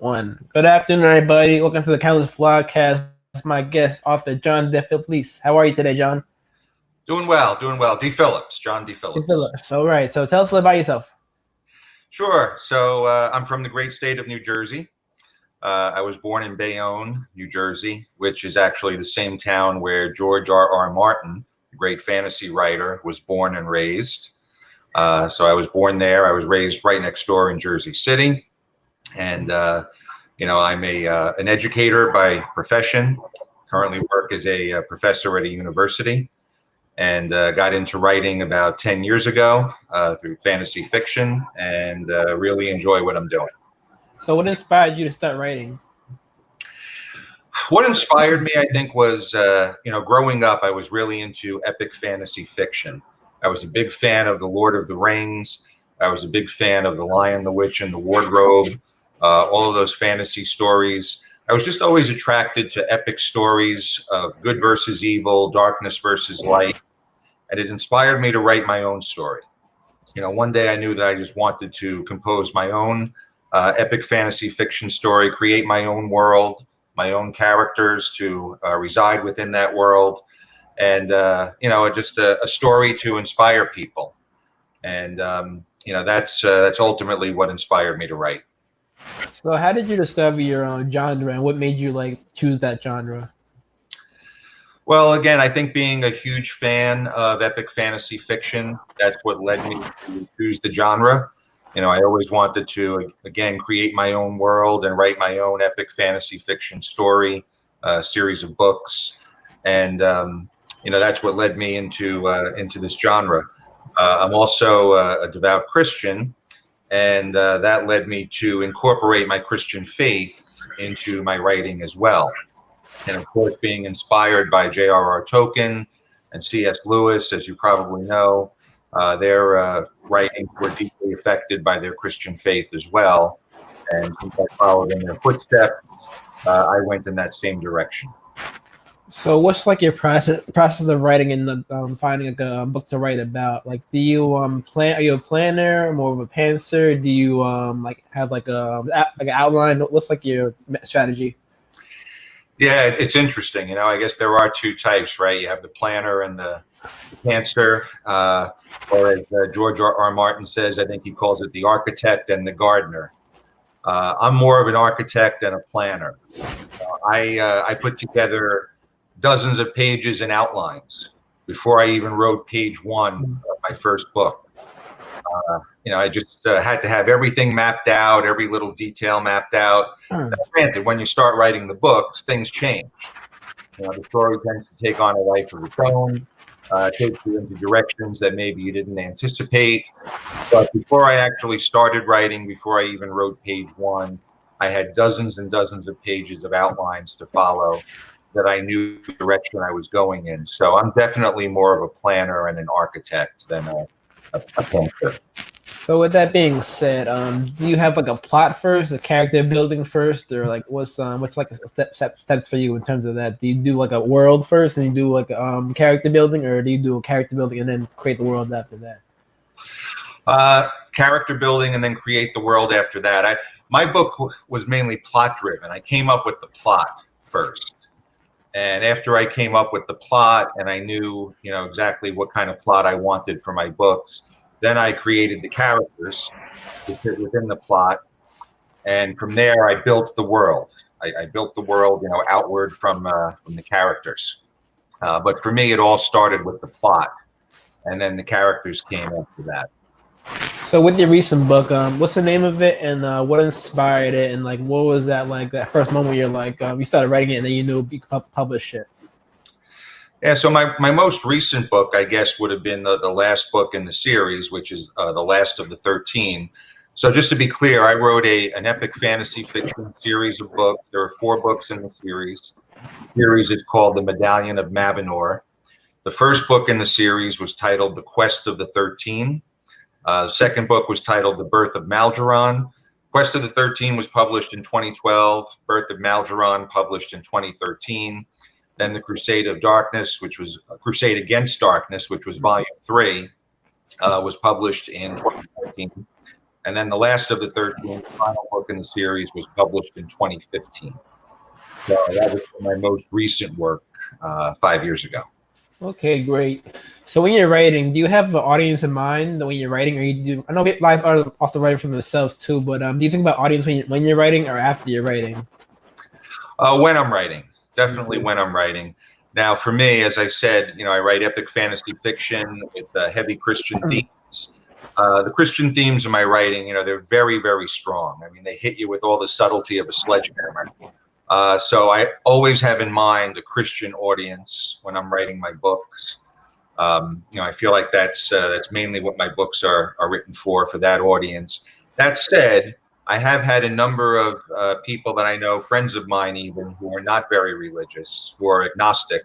One. Good afternoon, everybody. Welcome to the Countless Vlogcast. My guest, author John Defillipis. How are you today, John? Doing well, doing well. D. Phillips, John D. Phillips. Defillipis. All right. So tell us a little about yourself. Sure. So I'm from the great state of New Jersey. I was born in Bayonne, New Jersey, which is actually the same town where George R. Martin, the great fantasy writer, was born and raised. So I was born there. I was raised right next door in Jersey City. And, I'm an educator by profession. Currently work as a professor at a university. And got into writing about 10 years ago through fantasy fiction, and really enjoy what I'm doing. So what inspired you to start writing? What inspired me, I think, was, growing up, I was really into epic fantasy fiction. I was a big fan of The Lord of the Rings. I was a big fan of The Lion, the Witch, and the Wardrobe, all of those fantasy stories. I was just always attracted to epic stories of good versus evil, darkness versus light, and it inspired me to write my own story. One day I knew that I just wanted to compose my own epic fantasy fiction story, create my own world, my own characters to reside within that world, and just a story to inspire people. And that's ultimately what inspired me to write. So how did you discover your genre, and what made you choose that genre? Well, again, I think being a huge fan of epic fantasy fiction, that's what led me to choose the genre. I always wanted to, again, create my own world and write my own epic fantasy fiction story, series of books. And, that's what led me into this genre. I'm also a devout Christian, and that led me to incorporate my Christian faith into my writing as well. And of course, being inspired by J.R.R. Tolkien and C.S. Lewis, as you probably know, their writings were deeply affected by their Christian faith as well. And since I followed in their footsteps, I went in that same direction. So what's your process of writing and finding a book to write about? Do you plan? Are you a planner, more of a pantser? Do you have an outline? What's your strategy? Yeah, it's interesting. I guess there are two types, right? You have the planner and the pantser, or as George R. Martin says, I think he calls it the architect and the gardener. I'm more of an architect and a planner. I put together dozens of pages and outlines before I even wrote page one of my first book. I just had to have everything mapped out, every little detail mapped out. Now, granted, when you start writing the books, things change. The story tends to take on a life of its own, takes you into directions that maybe you didn't anticipate. But before I actually started writing, before I even wrote page one, I had dozens and dozens of pages of outlines to follow that I knew the direction I was going in. So I'm definitely more of a planner and an architect than a pantser. So with that being said, do you have a plot first, a character building first, or what's steps for you in terms of that? Do you do a world first and you do character building, or do you do a character building and then create the world after that? Character building and then create the world after that. My book was mainly plot driven. I came up with the plot first. And after I came up with the plot and I knew, exactly what kind of plot I wanted for my books, then I created the characters to fit within the plot. And from there, I built the world. I built the world, outward from the characters. But for me, it all started with the plot. And then the characters came after that. So with your recent book, what's the name of it, and what inspired it, and what was that that first moment you're you started writing it and then you knew you could publish it? Yeah, so my most recent book, I guess, would have been the last book in the series, which is The Last of the 13. So just to be clear, I wrote an epic fantasy fiction series of books. There are 4 books in the series. The series is called The Medallion of Mavenor. The first book in the series was titled The Quest of the 13. The second book was titled The Birth of Malgeron. Quest of the 13 was published in 2012. Birth of Malgeron published in 2013. Then The Crusade of Darkness, which was Crusade Against Darkness, which was volume 3, was published in 2014. And then the last of the 13, the final book in the series, was published in 2015. So that was my most recent work 5 years ago. Okay, great. So when you're writing, do you have an audience in mind when you're writing, or you do? I know live artists also write for themselves too, but do you think about audience when you're writing or after you're writing? When I'm writing, definitely when I'm writing. Now, for me, as I said, I write epic fantasy fiction with heavy Christian themes. The Christian themes in my writing, they're very, very strong. I mean, they hit you with all the subtlety of a sledgehammer. So I always have in mind a Christian audience when I'm writing my books. I feel like that's mainly what my books are written for that audience. That said, I have had a number of people that I know, friends of mine even, who are not very religious, who are agnostic,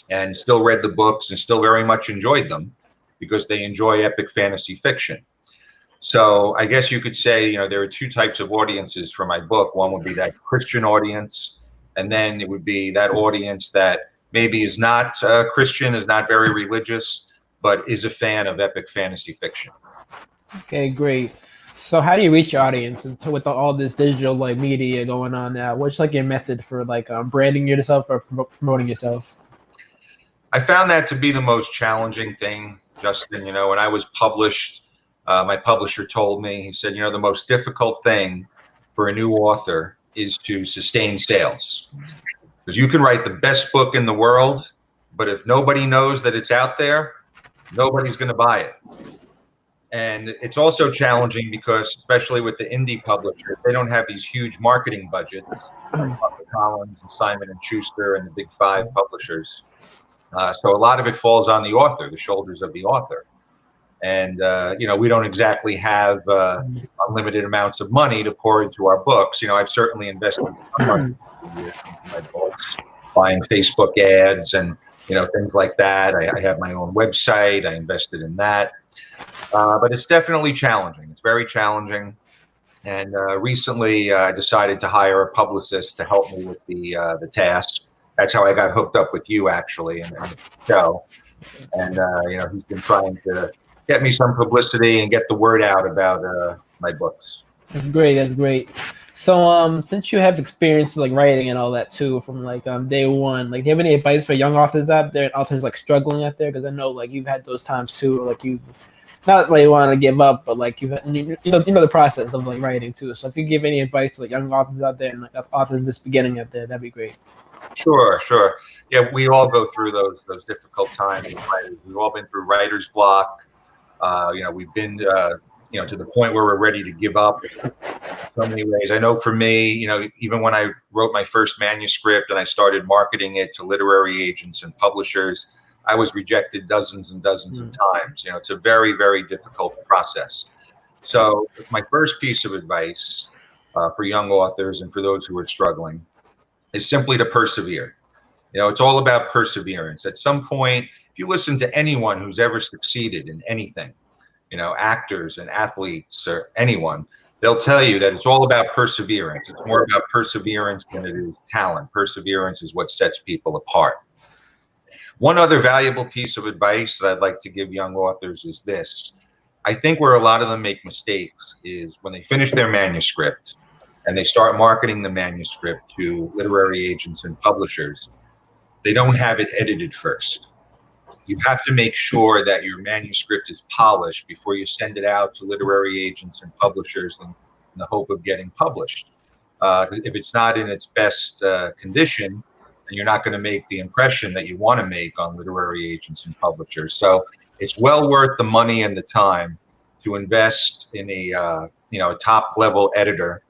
and still read the books and still very much enjoyed them because they enjoy epic fantasy fiction. So I guess you could say, there are two types of audiences for my book. One would be that Christian audience, and then it would be that audience that maybe is not Christian, is not very religious, but is a fan of epic fantasy fiction. Okay, great. So how do you reach your audience with all this digital media going on now? What's your method for branding yourself or promoting yourself? I found that to be the most challenging thing, Justin. When I was published, my publisher told me, he said, the most difficult thing for a new author is to sustain sales. Because you can write the best book in the world, but if nobody knows that it's out there, nobody's going to buy it. And it's also challenging because, especially with the indie publishers, they don't have these huge marketing budgets like Collins and Simon and Schuster and the big five publishers. So a lot of it falls on the author, the shoulders of the author. And, we don't exactly have unlimited amounts of money to pour into our books. I've certainly invested some money in my books, buying Facebook ads and, things like that. I have my own website. I invested in that. But it's definitely challenging. It's very challenging. And recently I decided to hire a publicist to help me with the task. That's how I got hooked up with you, actually, and the show. And, he's been trying to get me some publicity and get the word out about my books. That's great. That's great. So, since you have experience writing and all that too, from day one, do you have any advice for young authors out there, authors struggling out there? Because I know you've had those times too, you've not you want to give up, but you've the process of writing too. So if you give any advice to young authors out there and authors just beginning out there, that'd be great. Sure. Yeah, we all go through those difficult times. We've all been through writer's block. We've been to the point where we're ready to give up in so many ways. I know for me, even when I wrote my first manuscript and I started marketing it to literary agents and publishers, I was rejected dozens and dozens of times. It's a very, very difficult process. So my first piece of advice for young authors and for those who are struggling is simply to persevere. It's all about perseverance. At some point, if you listen to anyone who's ever succeeded in anything, actors and athletes or anyone, they'll tell you that it's all about perseverance. It's more about perseverance than it is talent. Perseverance is what sets people apart. One other valuable piece of advice that I'd like to give young authors is this. I think where a lot of them make mistakes is when they finish their manuscript and they start marketing the manuscript to literary agents and publishers, they don't have it edited first. You have to make sure that your manuscript is polished before you send it out to literary agents and publishers in the hope of getting published. If it's not in its best condition, then you're not going to make the impression that you want to make on literary agents and publishers. So it's well worth the money and the time to invest in a top level editor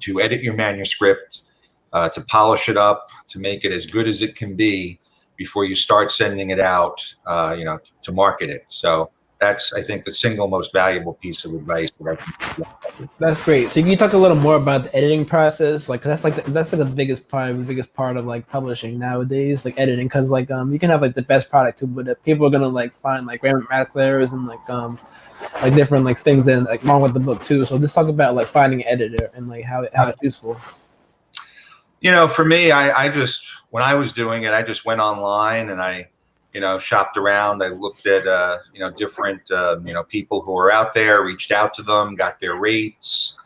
to edit your manuscript, to polish it up, to make it as good as it can be before you start sending it out, to market it. So that's, I think, the single most valuable piece of advice that I can give. That's great. So can you talk a little more about the editing process? That's the biggest part of publishing nowadays, editing, because you can have the best product too, but if people are gonna find grammatical errors and different things and wrong with the book too. So just talk about finding an editor and how it's useful. For me, I just, when I was doing it, I just went online and I shopped around. I looked at, different, people who were out there, reached out to them, got their rates,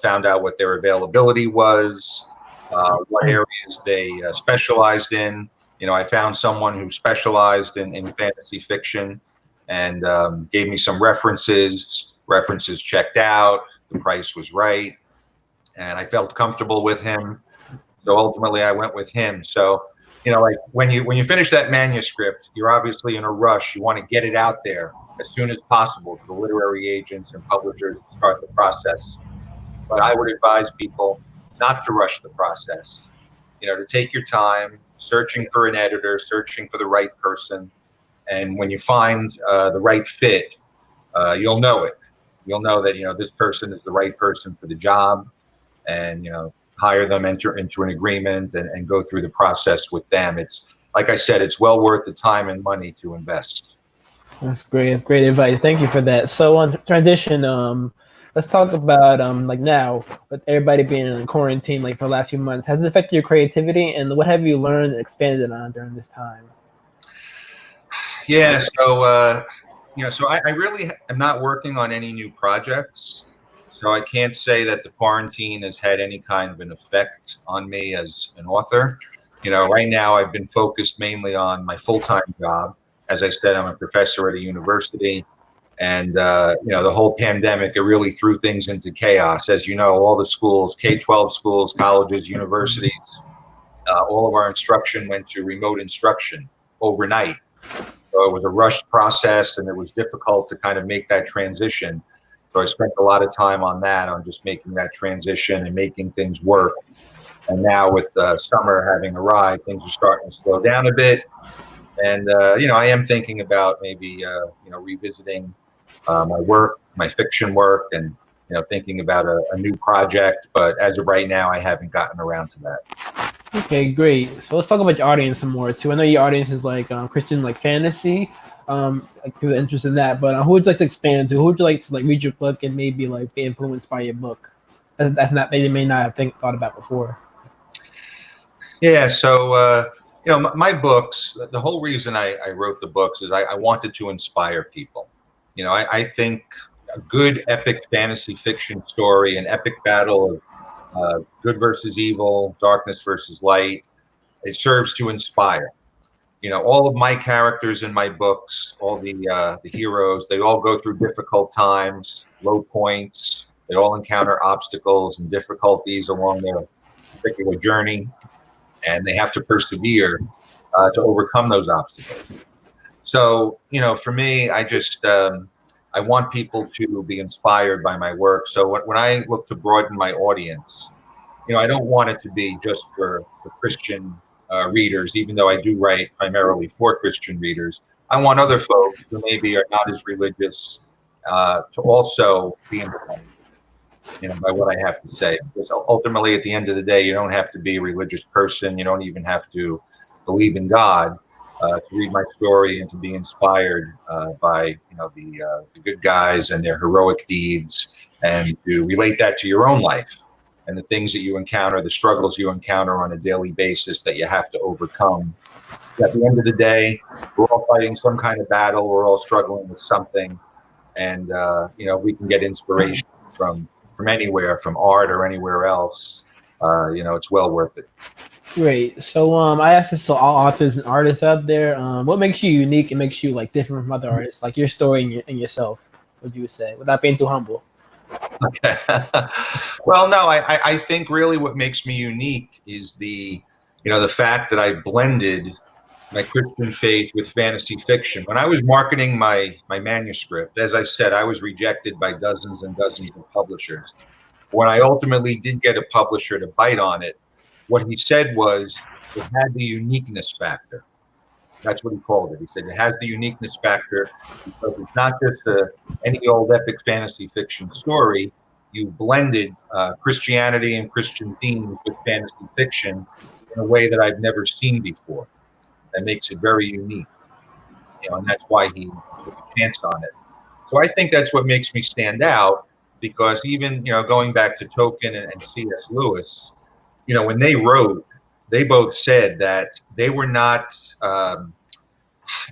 found out what their availability was, what areas they specialized in. I found someone who specialized in fantasy fiction and gave me some references. References checked out. The price was right. And I felt comfortable with him. So ultimately I went with him. So, like when you finish that manuscript, you're obviously in a rush. You want to get it out there as soon as possible for the literary agents and publishers to start the process. But I would advise people not to rush the process, to take your time, searching for an editor, searching for the right person. And when you find the right fit, you'll know it. You'll know that, this person is the right person for the job, and, hire them, enter into an agreement, and go through the process with them. It's, like I said, it's well worth the time and money to invest. That's great. That's great advice. Thank you for that. So on transition, let's talk about like now with everybody being in quarantine, like for the last few months, has it affected your creativity, and what have you learned and expanded on during this time? Yeah. So, I really am not working on any new projects. So I can't say that the quarantine has had any kind of an effect on me as an author. Right now I've been focused mainly on my full-time job. As I said, I'm a professor at a university, and the whole pandemic, it really threw things into chaos. As you know, all the schools, K-12 schools, colleges, universities, all of our instruction went to remote instruction overnight. So it was a rushed process, and it was difficult to kind of make that transition. So I spent a lot of time on that, on just making that transition and making things work. And now with summer having arrived, things are starting to slow down a bit. And, I am thinking about maybe, revisiting my work, my fiction work, and, thinking about a new project. But as of right now, I haven't gotten around to that. Okay, great. So let's talk about your audience some more too. I know your audience is like Christian, like fantasy. Like people are interested in that. But who would you like to expand to? Who would you like to like read your book and maybe like be influenced by your book? That's not maybe may not have thought about before. Yeah. So my books. The whole reason I wrote the books is I wanted to inspire people. I think a good epic fantasy fiction story, an epic battle of good versus evil, darkness versus light. It serves to inspire. All of my characters in my books, all the heroes, they all go through difficult times, low points. They all encounter obstacles and difficulties along their particular journey, and they have to persevere to overcome those obstacles. So, for me, I just I want people to be inspired by my work. So when I look to broaden my audience, I don't want it to be just for Christian readers, even though I do write primarily for Christian readers. I want other folks who maybe are not as religious to also be inspired, by what I have to say. Because ultimately, at the end of the day, you don't have to be a religious person. You don't even have to believe in God to read my story and to be inspired by the good guys and their heroic deeds, and to relate that to your own life and the things that you encounter, the struggles you encounter on a daily basis that you have to overcome. At the end of the day, we're all fighting some kind of battle. We're all struggling with something. And, we can get inspiration from anywhere, from art or anywhere else. It's well worth it. Great. So I asked this to all authors and artists out there. What makes you unique and makes you like different from other artists? Like your story and yourself, what you would say, without being too humble? Okay. Well, no, I think really what makes me unique is the fact that I blended my Christian faith with fantasy fiction. When I was marketing my manuscript, as I said, I was rejected by dozens and dozens of publishers. When I ultimately did get a publisher to bite on it, what he said was it had the uniqueness factor. That's what he called it. He said it has the uniqueness factor because it's not just any old epic fantasy fiction story. You blended Christianity and Christian themes with fantasy fiction in a way that I've never seen before. That makes it very unique. And that's why he took a chance on it. So I think that's what makes me stand out, because even, going back to Tolkien and C.S. Lewis, when they wrote, they both said that they were not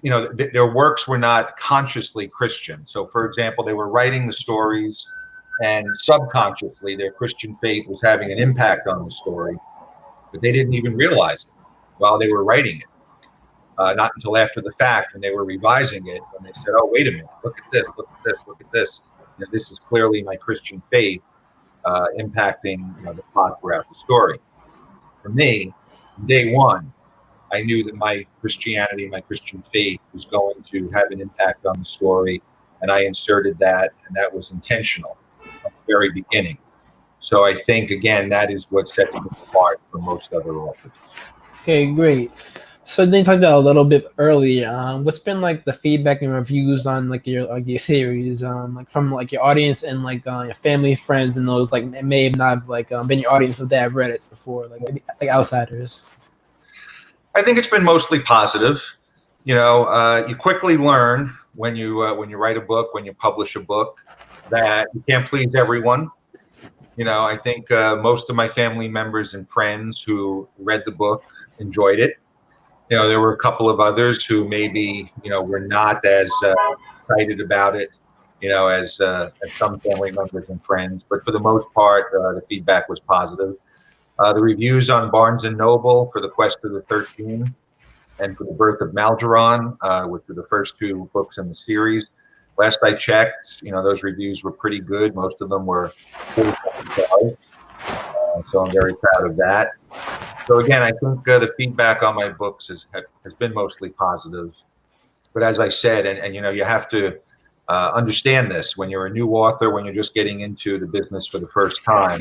their works were not consciously Christian. So, for example, they were writing the stories, and subconsciously their Christian faith was having an impact on the story, but they didn't even realize it while they were writing it. Not until after the fact, when they were revising it, when they said, "Oh, wait a minute! Look at this! Look at this! Look at this! This is clearly my Christian faith impacting the plot throughout the story." For me, from day one, I knew that my Christianity, my Christian faith, was going to have an impact on the story, and I inserted that, and that was intentional from the very beginning. So I think, again, that is what sets me apart from most other authors. Okay, great. So then you talked about a little bit earlier. What's been like the feedback and reviews on like your series, like from like your audience and like your family, friends, and those like may have not like been your audience but they have read it before, like maybe, like outsiders? I think it's been mostly positive. You quickly learn when you write a book, when you publish a book, that you can't please everyone. I think most of my family members and friends who read the book enjoyed it. There were a couple of others who maybe, were not as excited about it, as some family members and friends. But for the most part, the feedback was positive. The reviews on Barnes & Noble for The Quest of the 13 and for The Birth of Malgeron, which were the first two books in the series. Last I checked, those reviews were pretty good. Most of them were 4 stars. So I'm very proud of that. So again, I think the feedback on my books has been mostly positive. But as I said, and you have to understand this when you're a new author, when you're just getting into the business for the first time,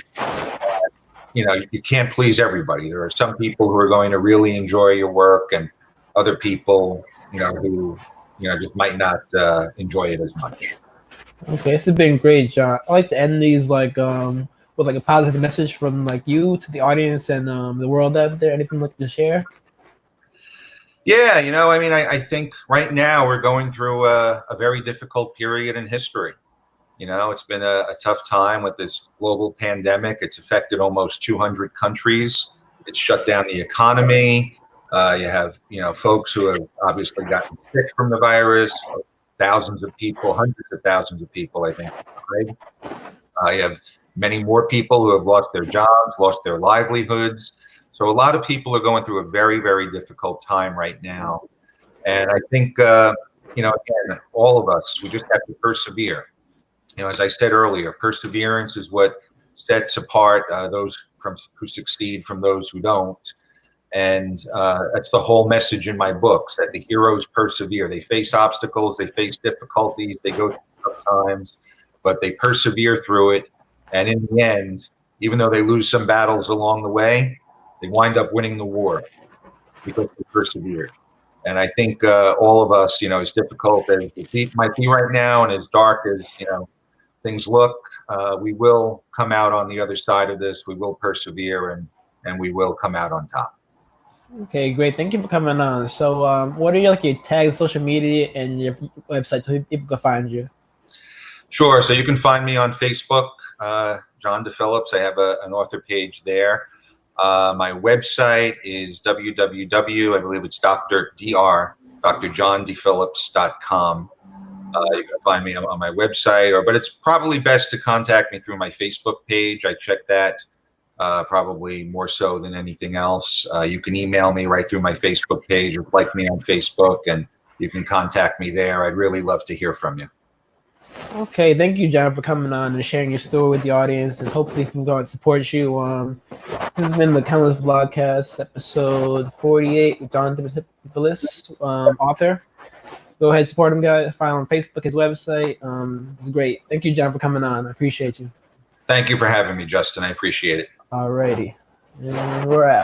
you can't please everybody. There are some people who are going to really enjoy your work, and other people, who just might not enjoy it as much. Okay, this has been great, John. I like to end these like with like a positive message from like you to the audience and the world out there. Anything like to share? Yeah, I think right now we're going through a very difficult period in history. It's been a tough time with this global pandemic. It's affected almost 200 countries. It's shut down the economy. You have, folks who have obviously gotten sick from the virus, thousands of people, hundreds of thousands of people, I think. Right? You have many more people who have lost their jobs, lost their livelihoods. So a lot of people are going through a very, very difficult time right now. And I think, again, all of us, we just have to persevere. As I said earlier, perseverance is what sets apart those who succeed from those who don't. And that's the whole message in my books, that the heroes persevere. They face obstacles, they face difficulties, they go through tough times, but they persevere through it. And in the end, even though they lose some battles along the way, they wind up winning the war because they persevered. And I think all of us, as difficult as it might be right now and as dark as, things look, we will come out on the other side of this. We will persevere and we will come out on top. Okay, great. Thank you for coming on. So what are your tags, social media, and your website so people can find you? Sure. So you can find me on Facebook, John Defillipis. I have an author page there. My website is www. I believe it's drjohndefillipis.com. You can find me on my website, but it's probably best to contact me through my Facebook page. I check that probably more so than anything else. You can email me right through my Facebook page or like me on Facebook, and you can contact me there. I'd really love to hear from you. Okay, thank you, John, for coming on and sharing your story with the audience, and hopefully we can go and support you. This has been the Countless Vlogcast, episode 48 with John Defillipis, author. Go ahead, support him, guys. Follow on Facebook, his website. It's great. Thank you, John, for coming on. I appreciate you. Thank you for having me, Justin. I appreciate it. Alrighty. And we're out.